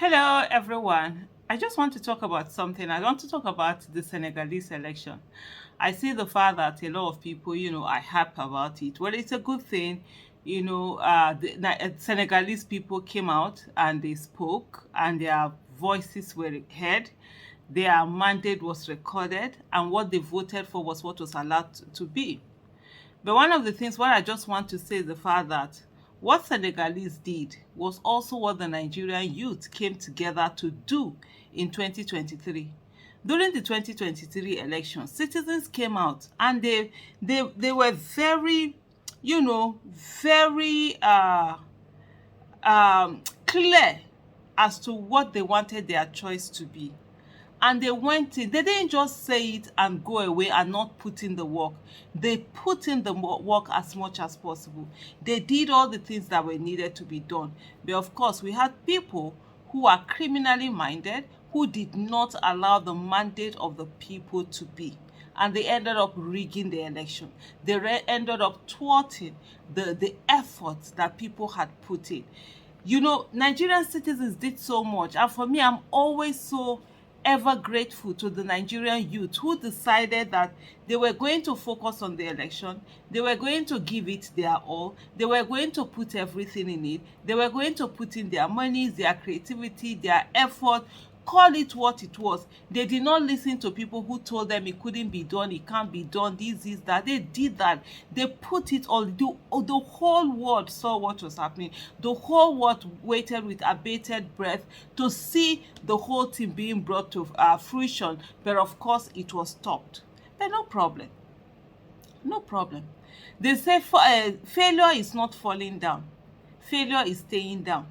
Hello, everyone. I just want to talk about something. I want to talk about the Senegalese election. I see the fact that a lot of people, are happy about it. Well, it's a good thing. Senegalese people came out and they spoke, and their voices were heard. Their mandate was recorded, and what they voted for was what was allowed to be. But one of the things what I just want to say is the fact that what Senegalese did was also what the Nigerian youth came together to do in 2023. During the 2023 election, citizens came out and they were very, very clear as to what they wanted their choice to be. And they went in, they didn't just say it and go away and not put in the work. They put in the work as much as possible. They did all the things that were needed to be done. But of course, we had people who are criminally minded who did not allow the mandate of the people to be, and they ended up rigging the election. They ended up thwarting the efforts that people had put in. Nigerian citizens did so much, and for me, I'm always so ever grateful to the Nigerian youth who decided that they were going to focus on the election, they were going to give it their all, they were going to put everything in it, they were going to put in their money, their creativity, their effort, call it what it was. They did not listen to people who told them it couldn't be done, it can't be done, this is that. They did that. They put it all. The whole world saw what was happening. The whole world waited with abated breath to see the whole thing being brought to fruition. But of course, it was stopped. But no problem. No problem. They say failure is not falling down. Failure is staying down.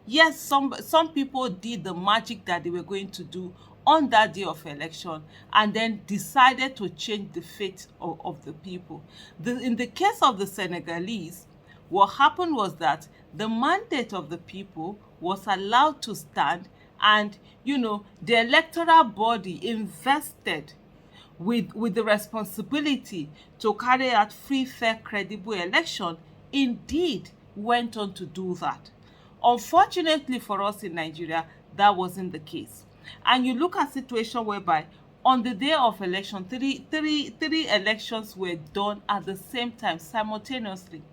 Yes, some people did the magic that they were going to do on that day of election and then decided to change the fate of the people. In the case of the Senegalese, what happened was that the mandate of the people was allowed to stand, and the electoral body invested with the responsibility to carry out free, fair, credible election, indeed went on to do that. Unfortunately for us in Nigeria, that wasn't the case. And you look at situation whereby on the day of election, three elections were done at the same time, simultaneously.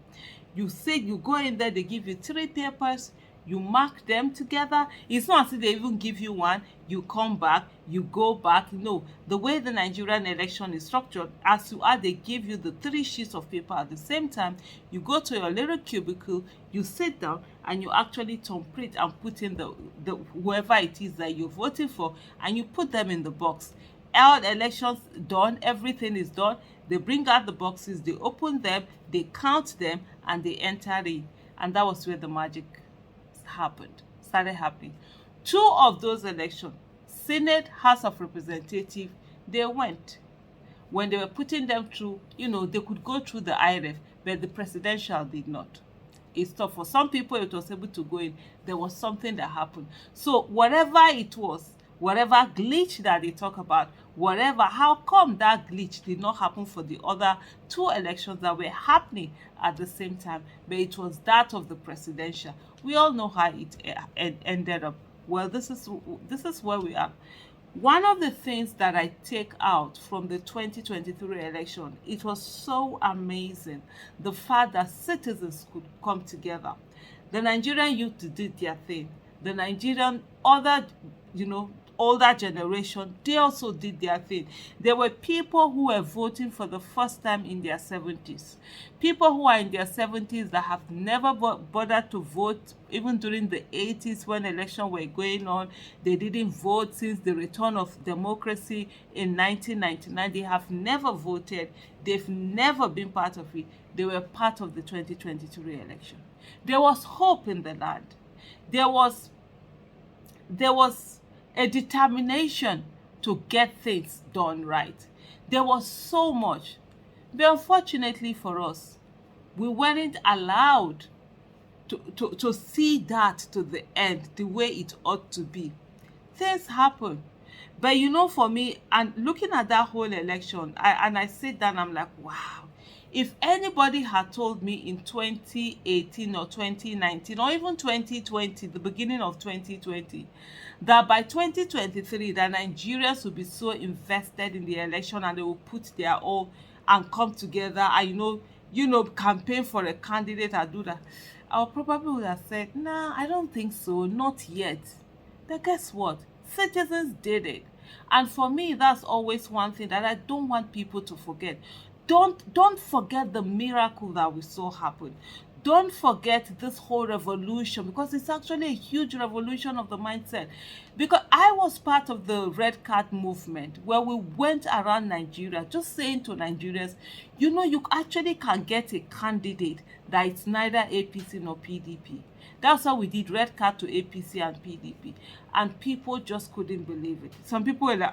You say you go in there, they give you three papers, you mark them together. It's not as if they even give you one, you come back, you go back. No, the way the Nigerian election is structured, as you are, they give you the three sheets of paper at the same time. You go to your little cubicle, you sit down, and you actually thumbprint and put in the whoever it is that you're voting for, and you put them in the box. All elections done, everything is done. They bring out the boxes, they open them, they count them, and they enter in. And that was where the magic started happening. Two of those elections, Senate, House of Representatives, they went. When they were putting them through, they could go through the IRF, but the presidential did not. It's tough. For some people, it was able to go in. There was something that happened. So whatever it was, whatever glitch that they talk about, how come that glitch did not happen for the other two elections that were happening at the same time, but it was that of the presidential. We all know how it ended up. Well, this is where we are. One of the things that I take out from the 2023 election, it was so amazing, the fact that citizens could come together. The Nigerian youth did their thing. The Nigerian other, older generation, they also did their thing. There were people who were voting for the first time in their 70s. People who are in their 70s that have never bothered to vote, even during the 80s when elections were going on. They didn't vote since the return of democracy in 1999. They have never voted. They've never been part of it. They were part of the 2023 election. There was hope in the land. There was a determination to get things done right. There was so much. But unfortunately for us, we weren't allowed to see that to the end, the way it ought to be. Things happen. But for me, and looking at that whole election, I sit down, I'm like, wow, If anybody had told me in 2018 or 2019 or even 2020, the beginning of 2020, that by 2023 that Nigerians will be so invested in the election and they will put their all and come together and campaign for a candidate and do that, I probably would have said, nah, I don't think so, not yet. But guess what? Citizens did it. And for me, that's always one thing that I don't want people to forget. Don't forget the miracle that we saw happen. Don't forget this whole revolution, because it's actually a huge revolution of the mindset. Because I was part of the red card movement where we went around Nigeria just saying to Nigerians, you actually can get a candidate that is neither APC nor PDP. That's how we did red card to APC and PDP. And people just couldn't believe it. Some people were like,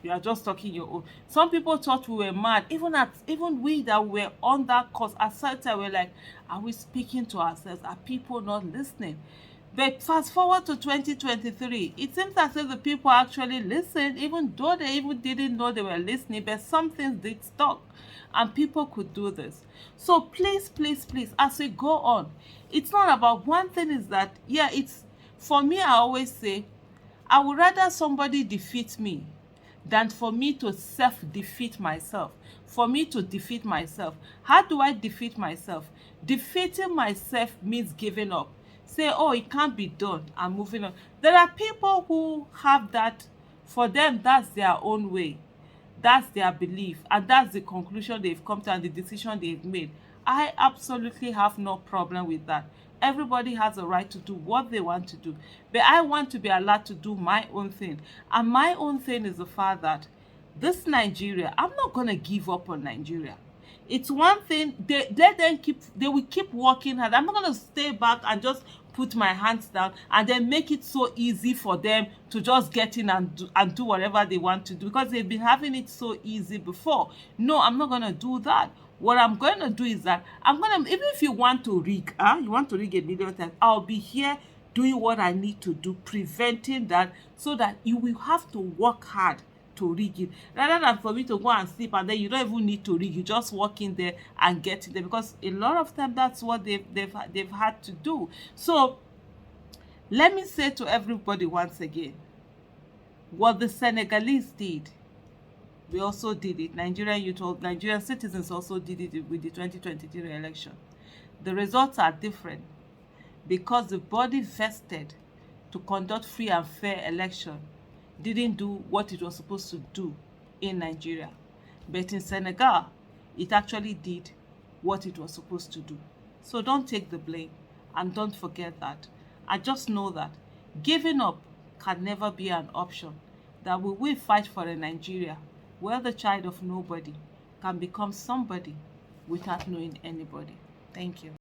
you are just talking your own. Some people thought we were mad. Even we that were on that course, at certain time, we're like, are we speaking to ourselves? Are people not listening? But fast forward to 2023, it seems as if the people actually listened, even though they even didn't know they were listening, but some things did stuck, and people could do this. So please, please, please, as we go on, it's not about one thing is that, it's, for me, I always say, I would rather somebody defeat me than for me to self-defeat myself, for me to defeat myself. How do I defeat myself? Defeating myself means giving up. Say, oh, it can't be done, I'm moving on. There are people who have that, for them, that's their own way. That's their belief, and that's the conclusion they've come to and the decision they've made. I absolutely have no problem with that. Everybody has a right to do what they want to do. But I want to be allowed to do my own thing. And my own thing is the fact that this Nigeria, I'm not going to give up on Nigeria. It's one thing, they will keep working hard. I'm not going to stay back and just put my hands down and then make it so easy for them to just get in and do whatever they want to do, because they've been having it so easy before. No, I'm not going to do that. What I'm going to do is that even if you want to rig, you want to rig a million times, I'll be here doing what I need to do, preventing that, so that you will have to work hard to rig it, rather than for me to go and sleep and then you don't even need to rig. You just walk in there and get it there, because a lot of time that's what they've had to do. So let me say to everybody once again, what the Senegalese did, we also did it. Nigerian citizens also did it with the 2023 election. The results are different because the body vested to conduct free and fair election didn't do what it was supposed to do in Nigeria. But in Senegal, it actually did what it was supposed to do. So don't take the blame and don't forget that. I just know that giving up can never be an option, that we will fight for a Nigeria where the child of nobody can become somebody without knowing anybody. Thank you.